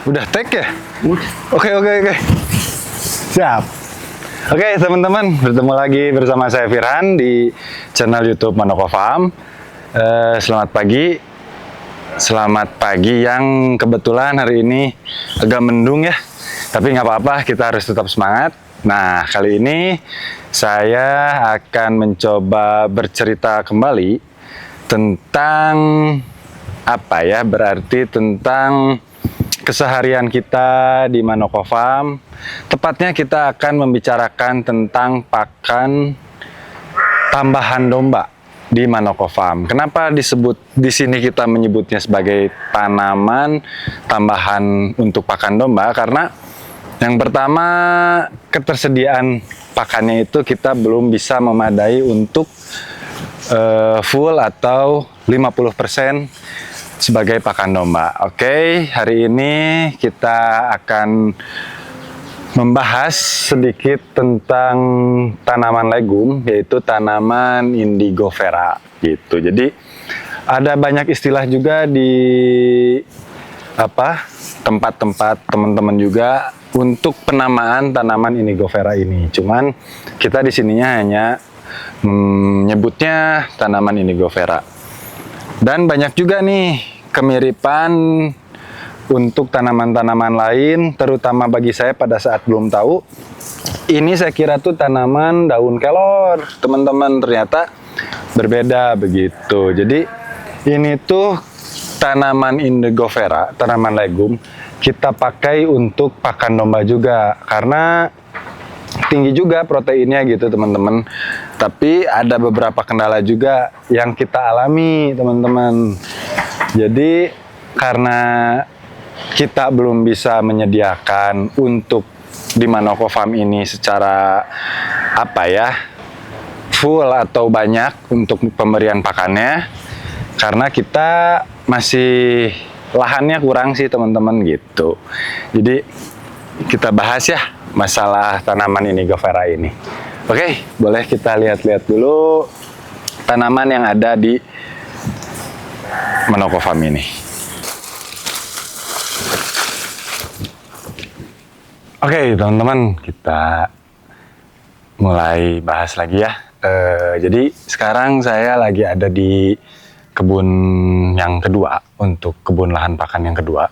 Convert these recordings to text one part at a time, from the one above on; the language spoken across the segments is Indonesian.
Udah take ya? Udah. Oke. Siap. Oke teman-teman, bertemu lagi bersama saya Firhan di channel YouTube Manoko Farm. Selamat pagi. Selamat pagi yang kebetulan hari ini agak mendung ya. Tapi nggak apa-apa, kita harus tetap semangat. Nah, kali ini saya akan mencoba bercerita kembali tentang apa ya? Berarti tentang keseharian kita di Manoko Farm. Tepatnya kita akan membicarakan tentang pakan tambahan domba di Manoko Farm. Kenapa disebut di sini kita menyebutnya sebagai tanaman tambahan untuk pakan domba? Karena yang pertama, ketersediaan pakannya itu kita belum bisa memadai untuk full atau 50% sebagai pakan domba. Oke, hari ini kita akan membahas sedikit tentang tanaman legum, yaitu tanaman Indigo Vera gitu. Jadi ada banyak istilah juga di tempat-tempat teman-teman juga untuk penamaan tanaman Indigo Vera ini. Cuman kita di sininya hanya menyebutnya tanaman Indigo Vera. Dan banyak juga nih kemiripan untuk tanaman-tanaman lain, terutama bagi saya pada saat belum tahu. Ini saya kira tuh tanaman daun kelor, teman-teman, ternyata berbeda begitu. Jadi ini tuh tanaman Indigo Vera, tanaman legum, kita pakai untuk pakan domba juga, karena tinggi juga proteinnya gitu teman-teman. Tapi ada beberapa kendala juga yang kita alami teman-teman. Jadi karena kita belum bisa menyediakan untuk di Manoko Farm ini secara full atau banyak untuk pemberian pakannya, karena kita masih lahannya kurang sih teman-teman gitu. Jadi kita bahas ya masalah tanaman Indigo Vera ini. Oke, boleh kita lihat-lihat dulu tanaman yang ada di Manoko Farm ini. Oke teman-teman, kita mulai bahas lagi ya. Jadi sekarang saya lagi ada di kebun yang kedua, untuk kebun lahan pakan yang kedua.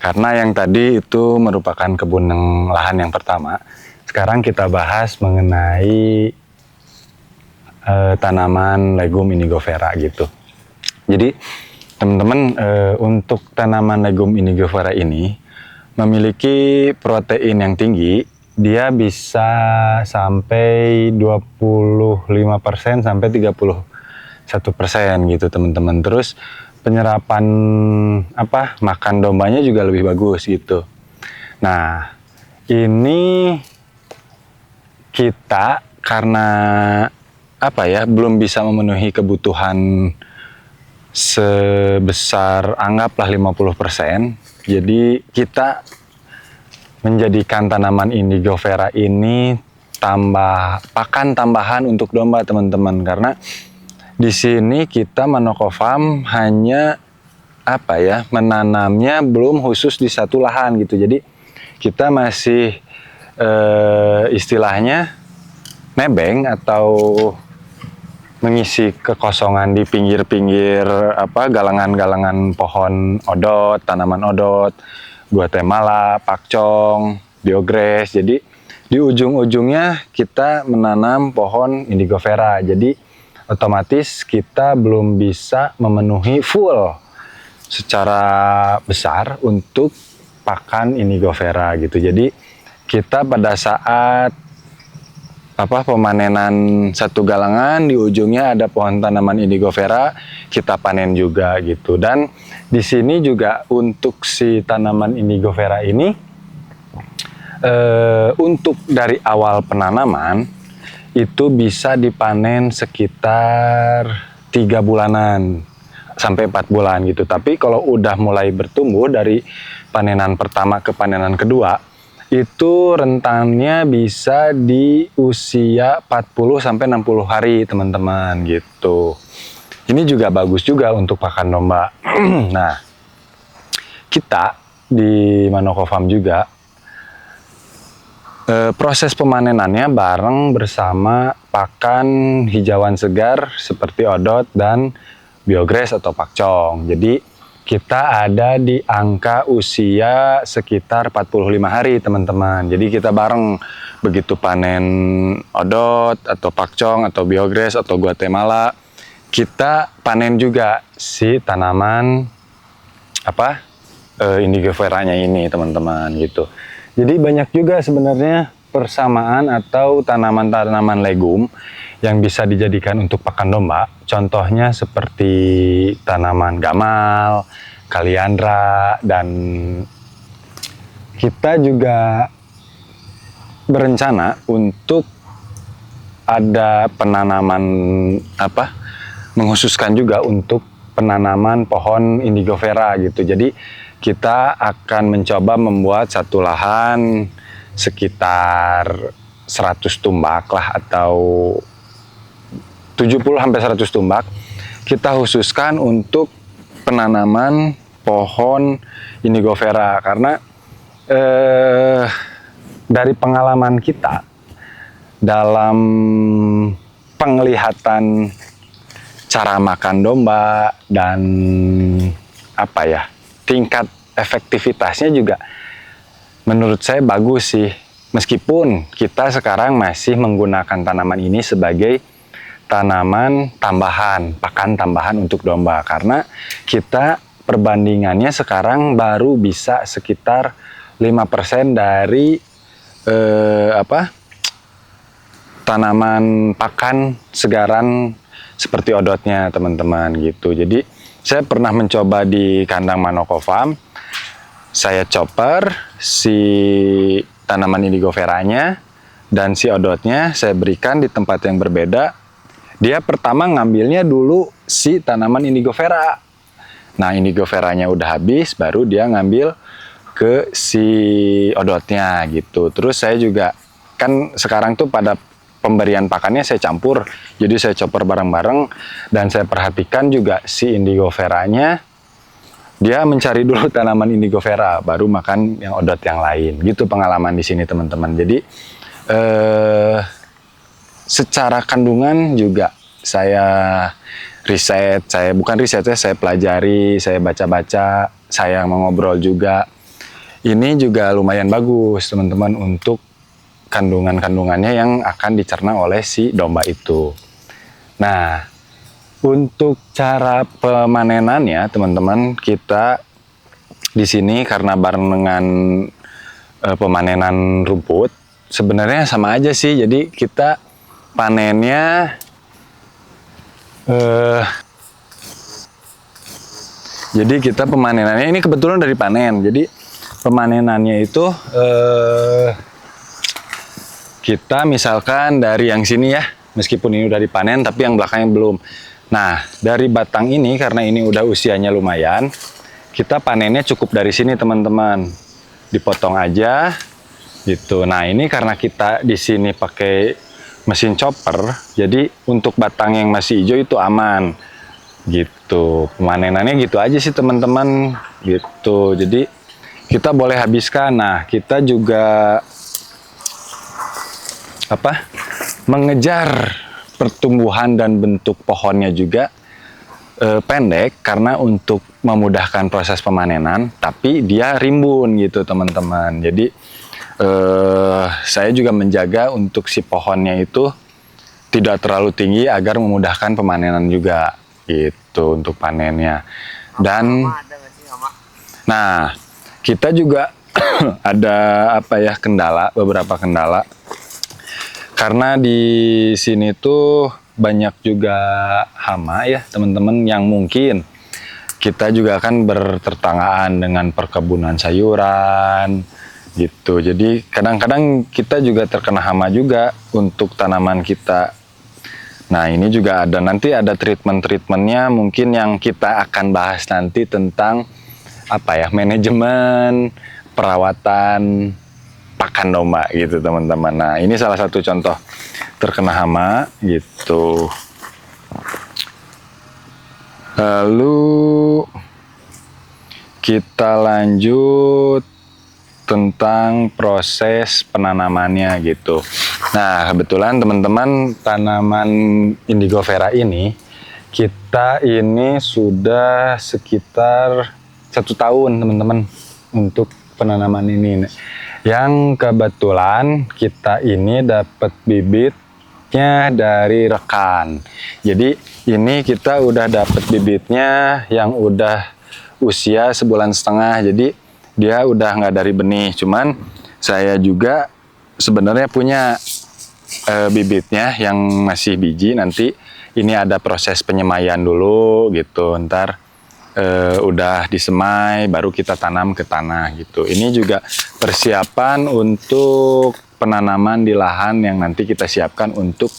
Karena yang tadi itu merupakan kebun lahan yang pertama. Sekarang kita bahas mengenai tanaman legum Indigo Vera gitu. Jadi teman-teman, untuk tanaman legum Indigo Vera ini memiliki protein yang tinggi. Dia bisa sampai 25% sampai 31% gitu teman-teman. Terus penyerapan makan dombanya juga lebih bagus gitu. Nah, ini kita karena belum bisa memenuhi kebutuhan sebesar anggaplah 50%. Jadi kita menjadikan tanaman Indigo Vera ini pakan tambahan untuk domba teman-teman, karena di sini kita Manoko Farm hanya menanamnya belum khusus di satu lahan gitu. Jadi kita masih istilahnya nebeng atau mengisi kekosongan di pinggir-pinggir galangan-galangan pohon odot, tanaman odot, Guatemala, pakcong, biogres. Jadi di ujung-ujungnya kita menanam pohon Indigo Vera. Jadi otomatis kita belum bisa memenuhi full secara besar untuk pakan Indigo Vera gitu. Jadi kita pada saat pemanenan satu galangan, di ujungnya ada pohon tanaman Indigo Vera, kita panen juga gitu. Dan di sini juga untuk si tanaman Indigo Vera ini, untuk dari awal penanaman itu bisa dipanen sekitar 3 bulanan sampai 4 bulan gitu. Tapi kalau udah mulai bertumbuh dari panenan pertama ke panenan kedua, itu rentannya bisa di usia 40 sampai 60 hari teman-teman gitu. Ini juga bagus juga untuk pakan domba. Nah, kita di Manoko Farm juga. Proses pemanenannya bareng bersama pakan hijauan segar seperti odot dan biograss atau pakcong. Jadi kita ada di angka usia sekitar 45 hari teman-teman. Jadi kita bareng begitu panen odot atau pakcong atau biograss atau Guatemala, kita panen juga si tanaman indigo veranya ini teman-teman gitu. Jadi banyak juga sebenarnya persamaan atau tanaman-tanaman legum yang bisa dijadikan untuk pakan domba. Contohnya seperti tanaman gamal, kaliandra, dan kita juga berencana untuk ada penanaman mengkhususkan juga untuk penanaman pohon indigo vera gitu. Jadi kita akan mencoba membuat satu lahan sekitar 100 tumbak lah, atau 70-100 tumbak. Kita khususkan untuk penanaman pohon indigo vera karena dari pengalaman kita dalam penglihatan cara makan domba dan tingkat efektivitasnya juga menurut saya bagus sih. Meskipun kita sekarang masih menggunakan tanaman ini sebagai tanaman tambahan, pakan tambahan untuk domba, karena kita perbandingannya sekarang baru bisa sekitar 5% dari tanaman pakan segaran seperti odotnya teman-teman gitu. Jadi saya pernah mencoba di kandang Manoko Farm, saya chopper si tanaman indigo veranya dan si odotnya saya berikan di tempat yang berbeda. Dia pertama ngambilnya dulu si tanaman indigo vera. Nah, indigo veranya udah habis, baru dia ngambil ke si odotnya gitu. Terus saya juga, kan sekarang tuh pada pemberian pakannya saya campur, jadi saya chopper bareng-bareng, dan saya perhatikan juga si indigo veranya, dia mencari dulu tanaman indigo vera, baru makan yang odot yang lain. Gitu pengalaman di sini teman-teman. Jadi secara kandungan juga saya riset, saya pelajari, saya baca-baca, saya mengobrol juga. Ini juga lumayan bagus teman-teman untuk kandungannya yang akan dicerna oleh si domba itu. Nah, untuk cara pemanenannya teman-teman, kita di sini karena bareng dengan pemanenan rumput, sebenarnya sama aja sih. Jadi kita panennya pemanenannya ini kebetulan dari panen. Jadi pemanenannya itu kita misalkan dari yang sini ya, meskipun ini udah dipanen tapi yang belakangnya belum. Nah, dari batang ini karena ini udah usianya lumayan, kita panennya cukup dari sini teman-teman. Dipotong aja gitu. Nah, ini karena kita di sini pakai mesin chopper, jadi untuk batang yang masih hijau itu aman. Gitu. Pemanenannya gitu aja sih teman-teman. Gitu. Jadi kita boleh habiskan. Nah, kita juga mengejar pertumbuhan dan bentuk pohonnya juga pendek karena untuk memudahkan proses pemanenan, tapi dia rimbun gitu teman-teman. Jadi saya juga menjaga untuk si pohonnya itu tidak terlalu tinggi agar memudahkan pemanenan juga gitu untuk panennya. Dan nah, kita juga ada beberapa kendala. Karena di sini tuh banyak juga hama ya teman-teman, yang mungkin kita juga kan bertetanggaan dengan perkebunan sayuran gitu. Jadi kadang-kadang kita juga terkena hama juga untuk tanaman kita. Nah, ini juga nanti ada treatment-treatmentnya mungkin yang kita akan bahas nanti tentang manajemen perawatan pakan domba gitu teman-teman. Nah, ini salah satu contoh terkena hama gitu. Lalu kita lanjut tentang proses penanamannya gitu. Nah, kebetulan teman-teman, tanaman indigo vera ini kita ini sudah sekitar 1 tahun teman-teman untuk penanaman ini. Yang kebetulan kita ini dapat bibitnya dari rekan. Jadi ini kita udah dapat bibitnya yang udah usia 1,5 bulan. Jadi dia udah nggak dari benih. Cuman saya juga sebenarnya punya bibitnya yang masih biji. Nanti ini ada proses penyemaian dulu gitu, ntar udah disemai baru kita tanam ke tanah gitu. Ini juga persiapan untuk penanaman di lahan yang nanti kita siapkan untuk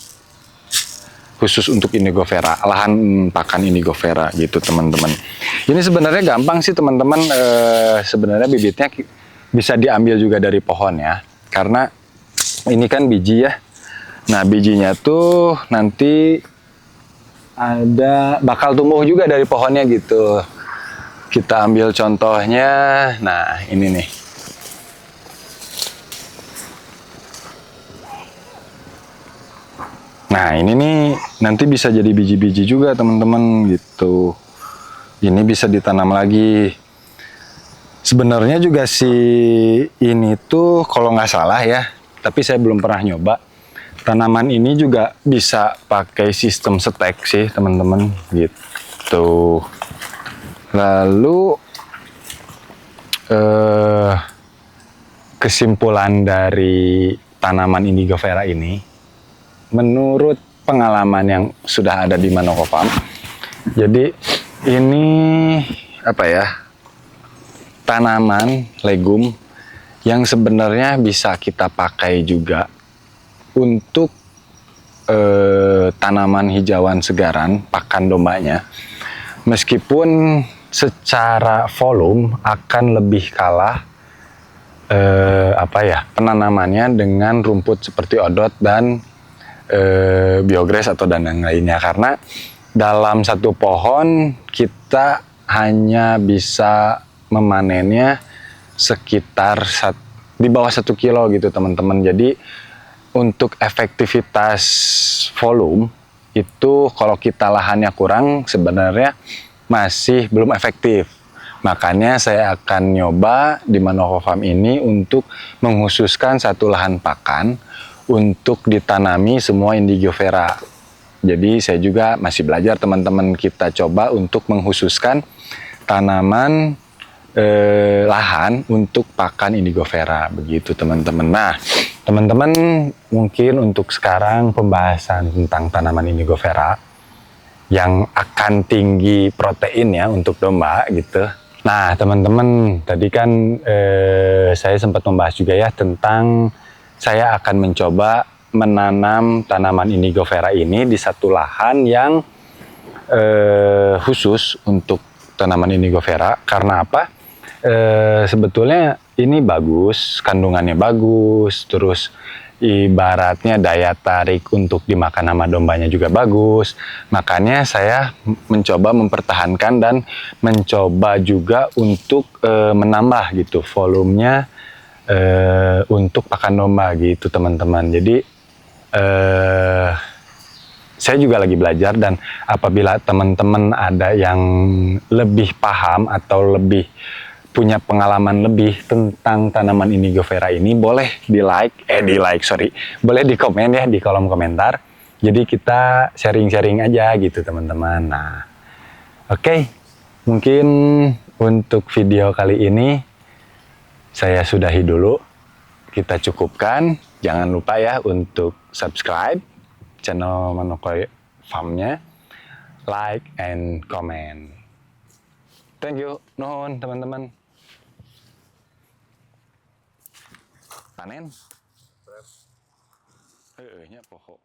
khusus untuk indigo vera, lahan pakan indigo vera gitu teman-teman. Ini sebenarnya gampang sih teman-teman, sebenarnya bibitnya bisa diambil juga dari pohon ya, karena ini kan biji ya. Nah bijinya tuh nanti bakal tumbuh juga dari pohonnya gitu. Kita ambil contohnya, nah ini nih. Nah ini nih nanti bisa jadi biji-biji juga teman-teman gitu. Ini bisa ditanam lagi. Sebenarnya juga si ini tuh kalau nggak salah ya, tapi saya belum pernah nyoba. Tanaman ini juga bisa pakai sistem stek sih teman-teman gitu. Lalu kesimpulan dari tanaman indigo vera ini, menurut pengalaman yang sudah ada di Manoko Farm, jadi ini apa ya, tanaman legum yang sebenarnya bisa kita pakai juga untuk tanaman hijauan segaran pakan dombanya, meskipun secara volume akan lebih kalah penanamannya dengan rumput seperti odot dan biograss atau dan yang lainnya, karena dalam satu pohon kita hanya bisa memanennya sekitar di bawah 1 kilo gitu teman-teman. Jadi untuk efektivitas volume itu kalau kita lahannya kurang sebenarnya masih belum efektif. Makanya saya akan nyoba di Manoko Farm ini untuk menghususkan satu lahan pakan untuk ditanami semua indigo vera. Jadi saya juga masih belajar teman-teman, kita coba untuk menghususkan tanaman lahan untuk pakan indigo vera begitu teman-teman. Nah teman-teman, mungkin untuk sekarang pembahasan tentang tanaman indigo vera yang akan tinggi protein ya untuk domba gitu. Nah teman-teman, tadi kan saya sempat membahas juga ya tentang saya akan mencoba menanam tanaman indigo vera ini di satu lahan yang khusus untuk tanaman indigo vera. Karena apa? Sebetulnya ini bagus, kandungannya bagus, terus ibaratnya daya tarik untuk dimakan sama dombanya juga bagus. Makanya saya mencoba mempertahankan dan mencoba juga untuk menambah gitu volumenya untuk pakan domba gitu teman-teman. Jadi saya juga lagi belajar, dan apabila teman-teman ada yang lebih paham atau lebih punya pengalaman lebih tentang tanaman indigo vera ini, boleh boleh di komen ya di kolom komentar. Jadi kita sharing-sharing aja gitu teman-teman. Nah, oke. Mungkin untuk video kali ini saya sudahi dulu. Kita cukupkan. Jangan lupa ya untuk subscribe channel Manoko Farm-nya, like and comment. Thank you, nuhun teman-teman. Panen? Nya pohon.